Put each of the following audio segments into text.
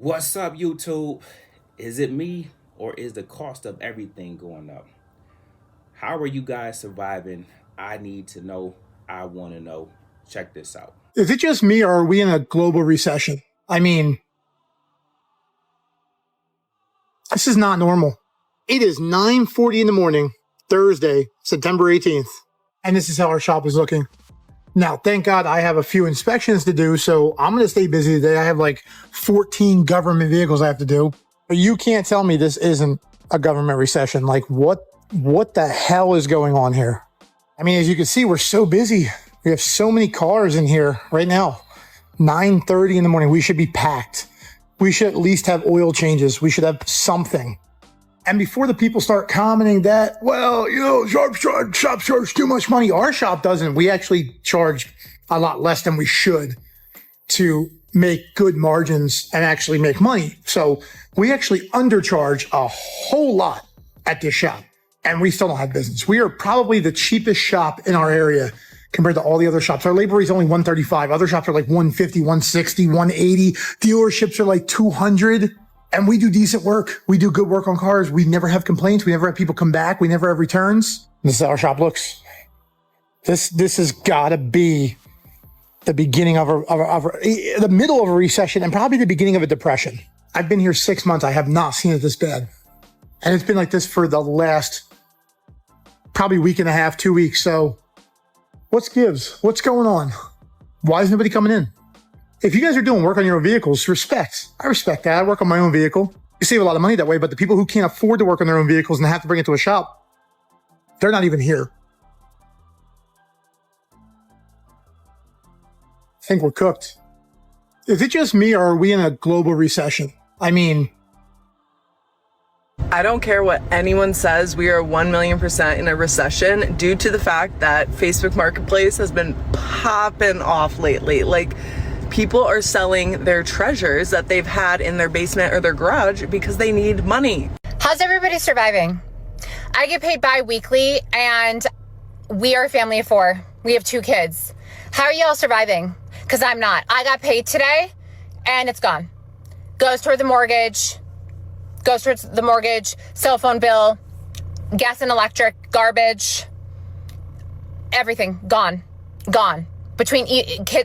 What's up, YouTube? Is it me or is the cost of everything going up? How are you guys surviving? I need to know. I want to know. Check this out. Is it just me or are we in a global recession? I mean, this is not normal. It is 9:40 in the morning, Thursday, September 18th, and this is how our shop is looking. Now, thank God I have a few inspections to do, so I'm going to stay busy today. I have like 14 government vehicles I have to do. But you can't tell me this isn't a government recession. Like, what the hell is going on here? I mean, as you can see, we're so busy. We have so many cars in here right now. 9:30 in the morning. We should be packed. We should at least have oil changes. We should have something. And before the people start commenting that, well, shop charge too much money. Our shop doesn't. We actually charge a lot less than we should to make good margins and actually make money. So we actually undercharge a whole lot at this shop, and we still don't have business. We are probably the cheapest shop in our area compared to all the other shops. Our labor rate is only $135. Other shops are like $150, $160, $180. Dealerships are like $200. And we do decent work. We do good work on cars. We never have complaints. We never have people come back. We never have returns. This is how our shop looks. This has got to be the beginning of the middle of a recession and probably the beginning of a depression. I've been here 6 months. I have not seen it this bad. And it's been like this for the last probably week and a half, 2 weeks. So what's gives? What's going on? Why is nobody coming in? If you guys are doing work on your own vehicles, respect. I respect that. I work on my own vehicle. You save a lot of money that way, but the people who can't afford to work on their own vehicles and have to bring it to a shop, they're not even here. I think we're cooked. Is it just me or are we in a global recession? I mean, I don't care what anyone says, we are 1,000,000% in a recession due to the fact that Facebook Marketplace has been popping off lately. Like, people are selling their treasures that they've had in their basement or their garage because they need money. How's everybody surviving? I get paid bi-weekly and we are a family of 4. We have 2 kids. How are y'all surviving? Because I'm not. I got paid today and it's gone. Goes toward the mortgage, cell phone bill, gas and electric, garbage, everything gone. Between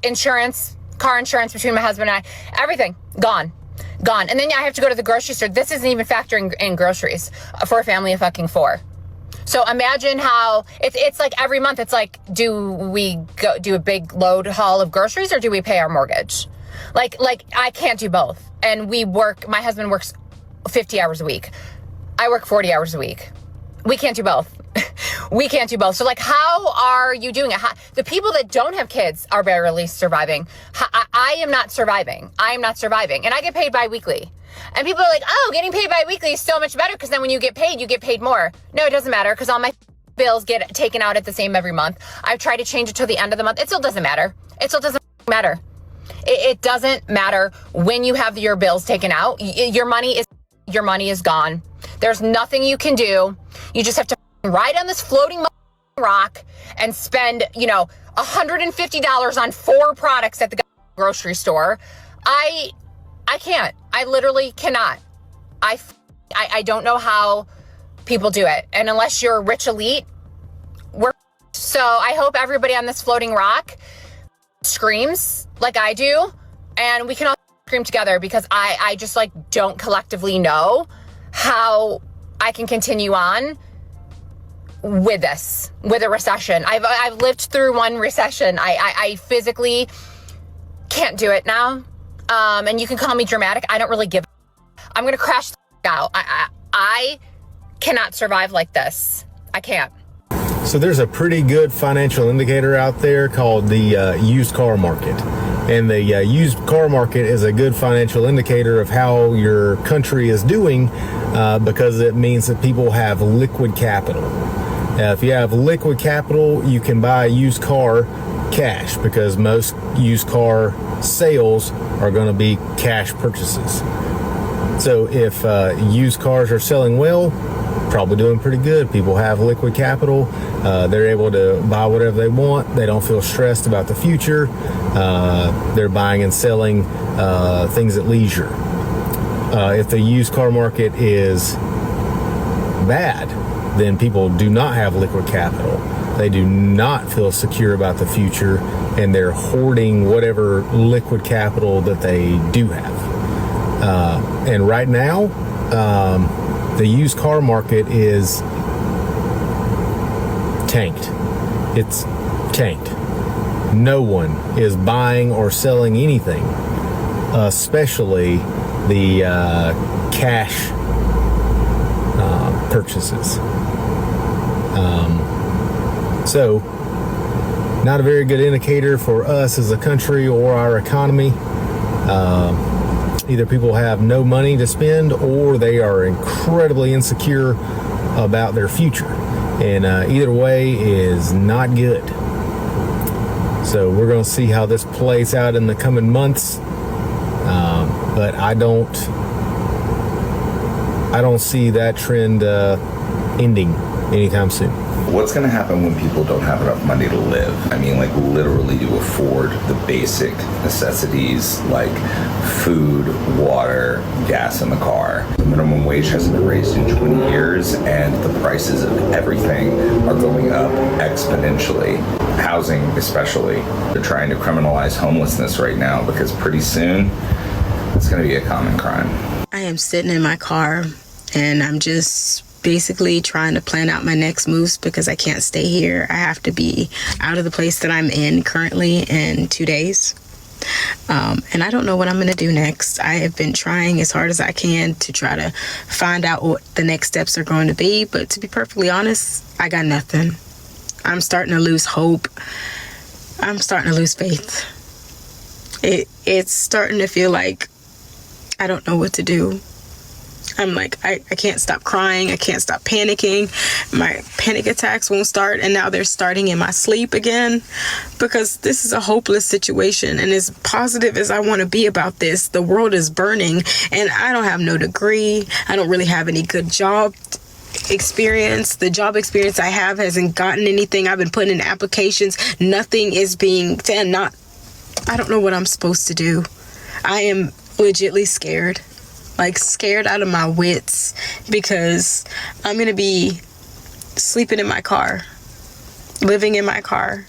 insurance, car insurance between my husband and I, everything gone. And then I have to go to the grocery store. This isn't even factoring in groceries for a family of fucking 4. So imagine how it's like every month. It's like, do we go do a big load haul of groceries or do we pay our mortgage? Like I can't do both. And my husband works 50 hours a week. I work 40 hours a week. We can't do both. We can't do both. So like, how are you doing it? The people that don't have kids are barely surviving. I am not surviving. And I get paid bi-weekly. And people are like, oh, getting paid bi-weekly is so much better because then when you get paid more. No, it doesn't matter because all my bills get taken out at the same every month. I've tried to change it till the end of the month. It still doesn't matter. It doesn't matter when you have your bills taken out. Your money is gone. There's nothing you can do. You just have to ride on this floating rock and spend, $150 on 4 products at the grocery store. I can't. I literally cannot. I don't know how people do it. And unless you're a rich elite, so I hope everybody on this floating rock screams like I do, and we can all scream together because I just don't collectively know how I can continue on with a recession. I've lived through one recession. I physically can't do it now. And you can call me dramatic. I don't really give I'm going to crash out. I cannot survive like this. I can't. So there's a pretty good financial indicator out there called the used car market. And the used car market is a good financial indicator of how your country is doing because it means that people have liquid capital. If you have liquid capital, you can buy a used car cash because most used car sales are going to be cash purchases. So if used cars are selling well, probably doing pretty good. People have liquid capital. They're able to buy whatever they want. They don't feel stressed about the future. They're buying and selling things at leisure. If the used car market is bad, then people do not have liquid capital. They do not feel secure about the future, and they're hoarding whatever liquid capital that they do have. And right now, the used car market is tanked. It's tanked. No one is buying or selling anything, especially the cash purchases. So, not a very good indicator for us as a country or our economy. Either people have no money to spend, or they are incredibly insecure about their future. And either way is not good. So we're going to see how this plays out in the coming months. But I don't see that trend ending anytime soon. What's going to happen when people don't have enough money to live? I mean, like literally to afford the basic necessities like food, water, gas in the car. The minimum wage hasn't been raised in 20 years, and the prices of everything are going up exponentially. Housing especially. They're trying to criminalize homelessness right now because pretty soon it's going to be a common crime. I am sitting in my car and I'm just basically trying to plan out my next moves because I can't stay here. I have to be out of the place that I'm in currently in 2 days. And I don't know what I'm going to do next. I have been trying as hard as I can to try to find out what the next steps are going to be. But to be perfectly honest, I got nothing. I'm starting to lose hope. I'm starting to lose faith. It's starting to feel like I don't know what to do. I'm like, I can't stop crying. I can't stop panicking. My panic attacks won't start. And now they're starting in my sleep again because this is a hopeless situation. And as positive as I want to be about this, the world is burning and I don't have no degree. I don't really have any good job experience. The job experience I have hasn't gotten anything. I've been putting in applications. Nothing is being done. I don't know what I'm supposed to do. I am legitly scared. Like scared out of my wits because I'm going to be sleeping in my car, living in my car.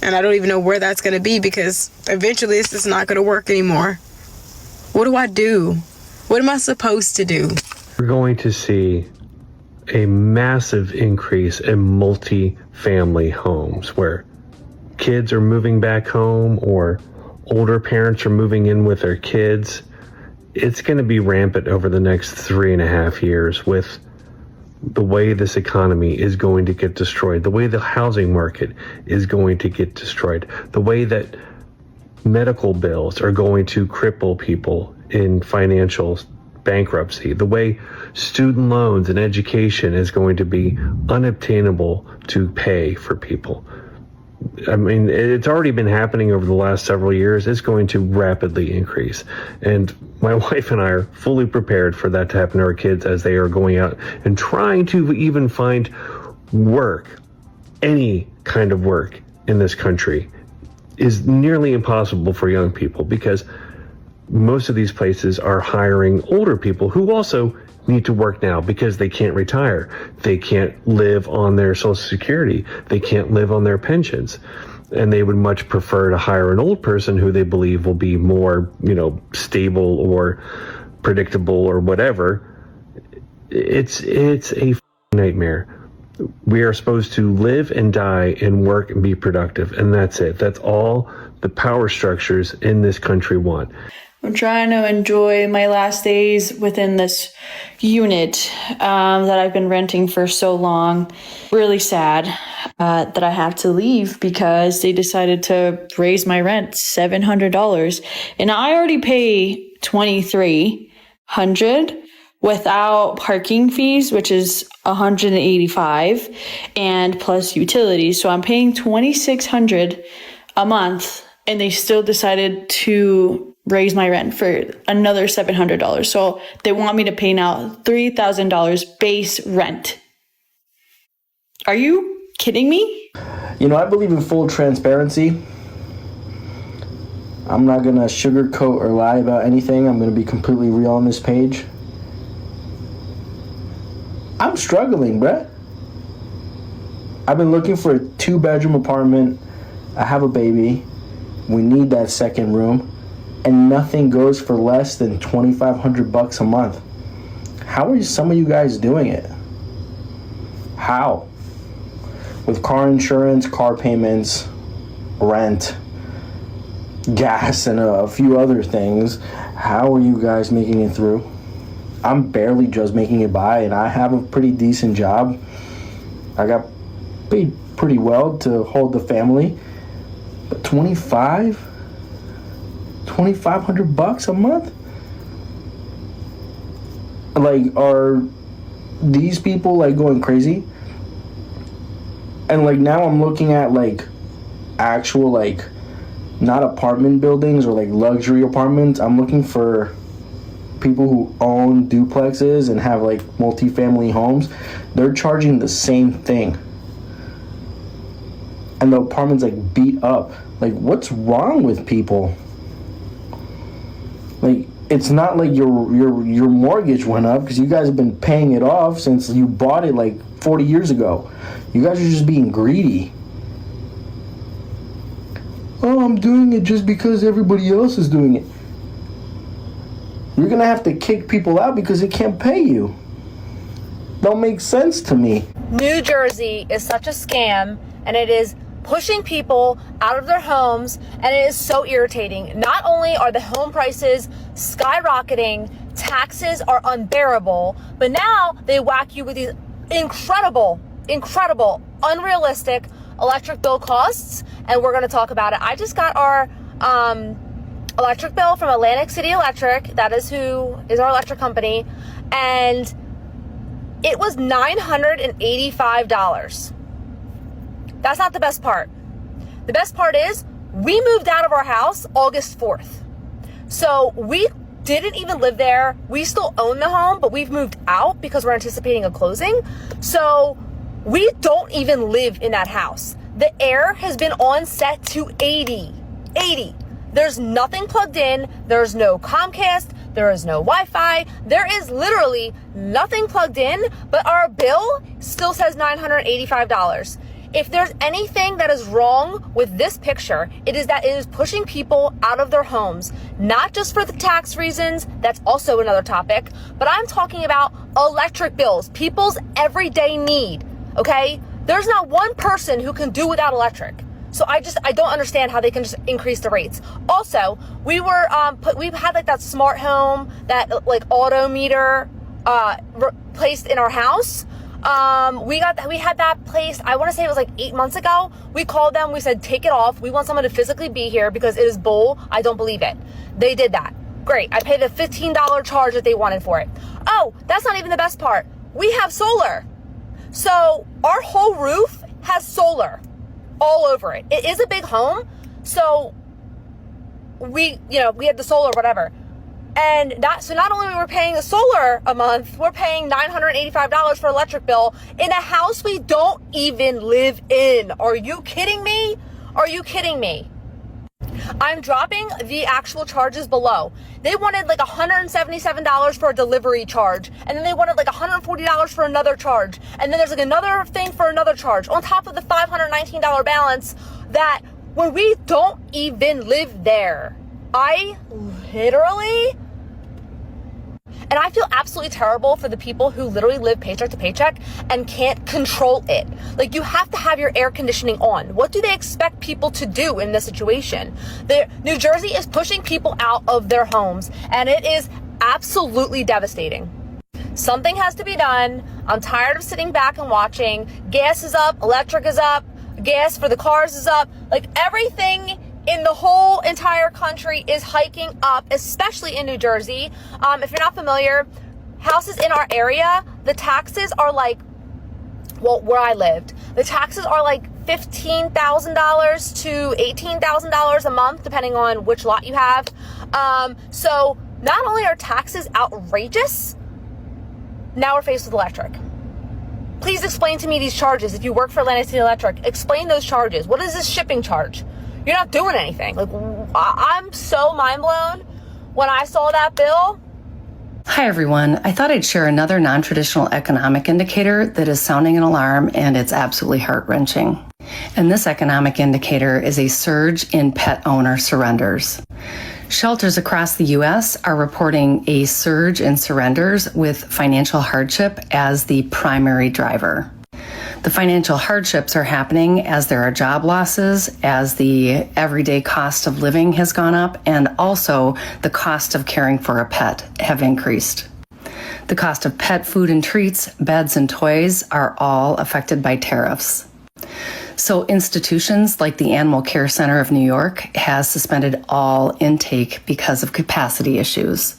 And I don't even know where that's going to be because eventually this is not going to work anymore. What do I do? What am I supposed to do? We're going to see a massive increase in multi-family homes where kids are moving back home or older parents are moving in with their kids. It's going to be rampant over the next 3.5 years with the way this economy is going to get destroyed, the way the housing market is going to get destroyed, the way that medical bills are going to cripple people in financial bankruptcy, the way student loans and education is going to be unobtainable to pay for people. I mean, it's already been happening over the last several years. It's going to rapidly increase. And my wife and I are fully prepared for that to happen to our kids as they are going out and trying to even find work. Any kind of work in this country is nearly impossible for young people because most of these places are hiring older people who also need to work now because they can't retire. They can't live on their Social Security. They can't live on their pensions. And they would much prefer to hire an old person who they believe will be more, stable or predictable or whatever. It's a nightmare. We are supposed to live and die and work and be productive. And that's it. That's all the power structures in this country want. I'm trying to enjoy my last days within this unit that I've been renting for so long. Really sad that I have to leave because they decided to raise my rent $700. And I already pay $2,300 without parking fees, which is $185, and plus utilities. So I'm paying $2,600 a month, and they still decided to raise my rent for another $700. So they want me to pay now $3,000 base rent. Are you kidding me? I believe in full transparency. I'm not gonna sugarcoat or lie about anything. I'm gonna be completely real on this page. I'm struggling, bruh. I've been looking for a 2-bedroom apartment. I have a baby. We need that second room. And nothing goes for less than $2,500 a month. How are some of you guys doing it? How? With car insurance, car payments, rent, gas, and a few other things, how are you guys making it through? I'm barely just making it by, and I have a pretty decent job. I got paid pretty well to hold the family. But $2,500 a month? Like, are these people like going crazy? And like now I'm looking at like actual like not apartment buildings or like luxury apartments. I'm looking for people who own duplexes and have like multifamily homes. They're charging the same thing. And the apartment's like beat up. Like, what's wrong with people? Like, it's not like your mortgage went up because you guys have been paying it off since you bought it like 40 years ago. You guys are just being greedy. Oh, I'm doing it just because everybody else is doing it. You're gonna have to kick people out because they can't pay you. Don't make sense to me. New Jersey is such a scam, and it is pushing people out of their homes, and it is so irritating. Not only are the home prices skyrocketing, taxes are unbearable, but now they whack you with these incredible, unrealistic electric bill costs, and we're going to talk about it. I just got our electric bill from Atlantic City Electric. That is who is our electric company, and it was $985. That's not the best part. The best part is we moved out of our house August 4th. So we didn't even live there. We still own the home, but we've moved out because we're anticipating a closing. So we don't even live in that house. The air has been on set to 80. There's nothing plugged in. There's no Comcast. There is no Wi-Fi. There is literally nothing plugged in, but our bill still says $985. If there's anything that is wrong with this picture, it is that it is pushing people out of their homes, not just for the tax reasons, that's also another topic, but I'm talking about electric bills, people's everyday need, okay? There's not one person who can do without electric. So I don't understand how they can just increase the rates. Also, we've had like that smart home, that like auto meter placed in our house. We had that placed, I want to say it was like 8 months ago. We called them, we said, take it off. We want someone to physically be here because it is bull. I don't believe it. They did that. Great. I paid the $15 charge that they wanted for it. Oh, that's not even the best part. We have solar. So our whole roof has solar all over it. It is a big home. So we had the solar, whatever. And not only were we paying the solar a month, we're paying $985 for electric bill in a house we don't even live in. Are you kidding me? Are you kidding me? I'm dropping the actual charges below. They wanted like $177 for a delivery charge, and then they wanted like $140 for another charge, and then there's like another thing for another charge on top of the $519 balance that when we don't even live there. I literally... And I feel absolutely terrible for the people who literally live paycheck to paycheck and can't control it. Like, you have to have your air conditioning on. What do they expect people to do in this situation? New Jersey is pushing people out of their homes, and it is absolutely devastating. Something has to be done. I'm tired of sitting back and watching. Gas is up, electric is up, gas for the cars is up. Like, everything in the whole entire country is hiking up, especially in New Jersey. If you're not familiar, houses in our area, the taxes are like, well, where I lived, the taxes are like $15,000 to $18,000 a month, depending on which lot you have. So not only are taxes outrageous, now we're faced with electric. Please explain to me these charges. If you work for Atlantic City Electric, explain those charges. What is this shipping charge? You're not doing anything. Like, I'm so mind blown when I saw that bill. Hi, everyone. I thought I'd share another non-traditional economic indicator that is sounding an alarm, and it's absolutely heart-wrenching. And this economic indicator is a surge in pet owner surrenders. Shelters across the U.S. are reporting a surge in surrenders with financial hardship as the primary driver. The financial hardships are happening as there are job losses, as the everyday cost of living has gone up, and also the cost of caring for a pet have increased. The cost of pet food and treats, beds and toys are all affected by tariffs. So institutions like the Animal Care Center of New York has suspended all intake because of capacity issues.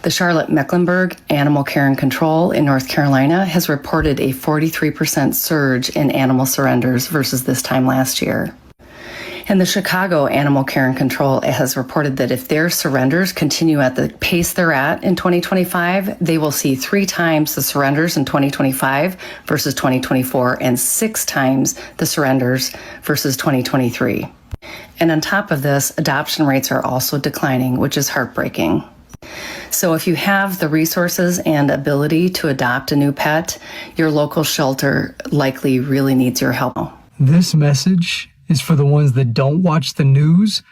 The Charlotte-Mecklenburg Animal Care and Control in North Carolina has reported a 43% surge in animal surrenders versus this time last year. And the Chicago Animal Care and Control has reported that if their surrenders continue at the pace they're at in 2025, they will see 3 times the surrenders in 2025 versus 2024 and 6 times the surrenders versus 2023. And on top of this, adoption rates are also declining, which is heartbreaking. So if you have the resources and ability to adopt a new pet, your local shelter likely really needs your help. This message is for the ones that don't watch the news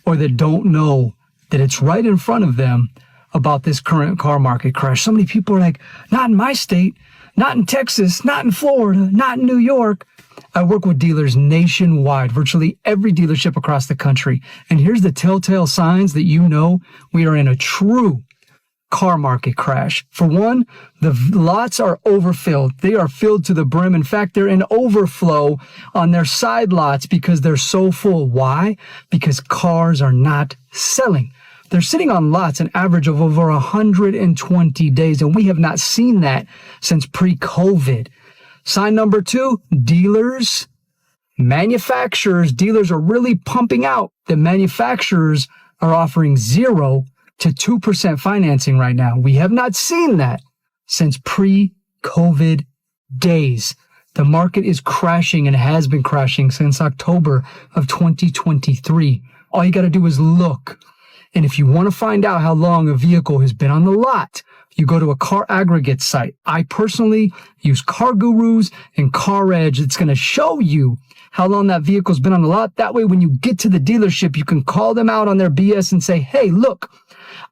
or that don't know that it's right in front of them about this current car market crash. So many people are like, not in my state, not in Texas, not in Florida, not in New York. I work with dealers nationwide, virtually every dealership across the country. And here's the telltale signs that you know we are in a true car market crash. For one, the lots are overfilled. They are filled to the brim. In fact, they're in overflow on their side lots because they're so full. Why? Because cars are not selling. They're sitting on lots an average of over 120 days, and we have not seen that since pre-COVID. Sign number 2, dealers, manufacturers. Dealers are really pumping out that manufacturers are offering 0 to 2% financing right now. We have not seen that since pre-COVID days. The market is crashing and has been crashing since October of 2023. All you got to do is look. And if you want to find out how long a vehicle has been on the lot, you go to a car aggregate site. I personally use Car Gurus and Car Edge. It's going to show you how long that vehicle's been on the lot. That way, when you get to the dealership, you can call them out on their BS and say, hey, look,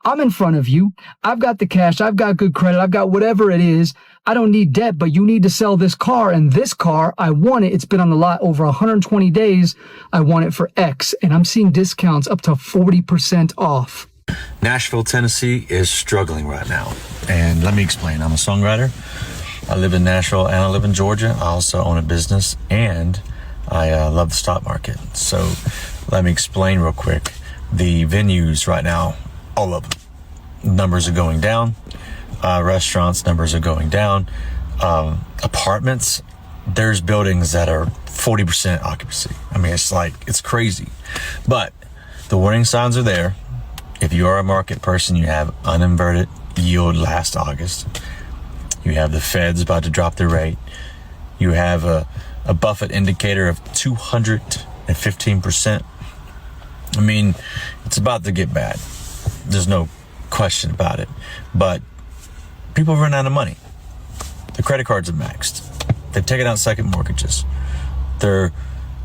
I'm in front of you. I've got the cash. I've got good credit. I've got whatever it is. I don't need debt, but you need to sell this car. And this car, I want it. It's been on the lot over 120 days. I want it for X. And I'm seeing discounts up to 40% off. Nashville, Tennessee is struggling right now. And let me explain. I'm a songwriter. I live in Nashville and I live in Georgia. I also own a business and I love the stock market. So let me explain real quick. The venues right now, all of them, numbers are going down. Restaurants, numbers are going down. Apartments, there's buildings that are 40% occupancy. I mean, it's crazy. But the warning signs are there. If you are a market person, you have uninverted yield last August. You have the Feds about to drop their rate. You have a Buffett indicator of 215%. I mean, it's about to get bad. There's no question about it. But people run out of money. The credit cards are maxed. They've taken out second mortgages. They're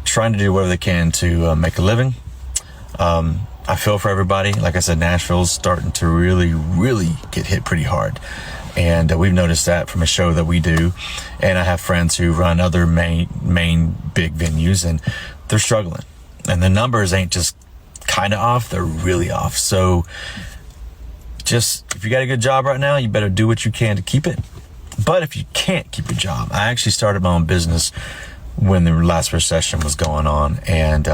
trying to do whatever they can to make a living. I feel for everybody. Like I said, Nashville's starting to really, really get hit pretty hard. And we've noticed that from a show that we do. And I have friends who run other main big venues, and they're struggling. And the numbers ain't just kind of off, they're really off. So just, if you got a good job right now, you better do what you can to keep it. But if you can't keep a job, I actually started my own business when the last recession was going on. And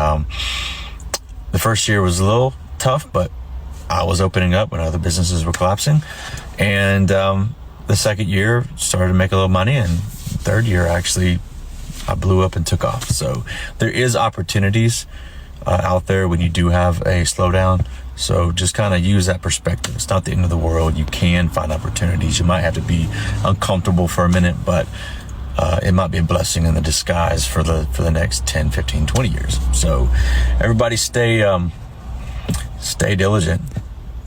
the first year was a little tough, but I was opening up when other businesses were collapsing. And the second year started to make a little money, and third year actually I blew up and took off. So there is opportunities out there when you do have a slowdown. So just kind of use that perspective. It's not the end of the world. You can find opportunities. You might have to be uncomfortable for a minute, but it might be a blessing in the disguise for the next 10, 15, 20 years. So everybody stay Stay diligent.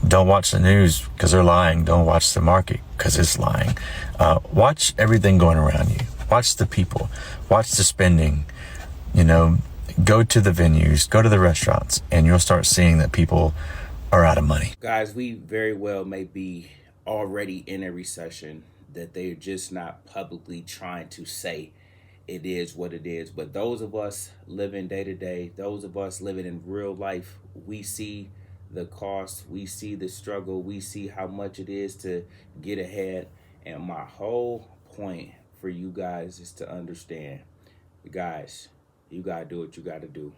Don't watch the news because they're lying. Don't watch the market because it's lying. Watch everything going around you. Watch the people. Watch the spending. You know, go to the venues, go to the restaurants, and you'll start seeing that people are out of money. Guys, we very well may be already in a recession that they're just not publicly trying to say it is what it is. But those of us living day to day, those of us living in real life, we see the cost, we see the struggle, we see how much it is to get ahead. And my whole point for you guys is to understand, guys, you gotta do what you gotta do.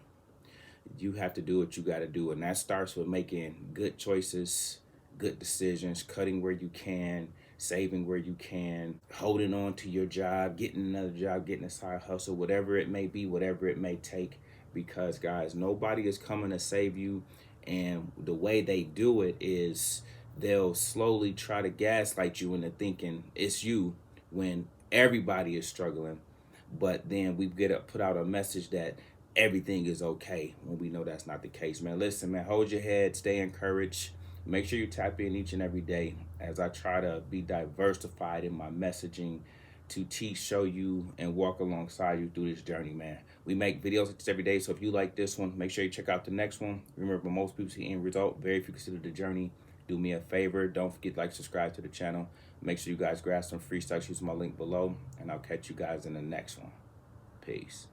You have to do what you gotta do, and that starts with making good choices, good decisions, cutting where you can, saving where you can, holding on to your job, getting another job, getting a side hustle, whatever it may be, whatever it may take. Because guys, nobody is coming to save you, and the way they do it is they'll slowly try to gaslight you into thinking it's you when everybody is struggling. But then we put out a message that everything is okay when we know that's not the case, man. Listen, man, hold your head, stay encouraged. Make sure you tap in each and every day as I try to be diversified in my messaging to teach, show you, and walk alongside you through this journey, man. We make videos like this every day, so if you like this one, make sure you check out the next one. Remember, most people see end result, very few consider the journey. Do me a favor, don't forget to like, subscribe to the channel. Make sure you guys grab some free stuff using my link below, and I'll catch you guys in the next one. Peace.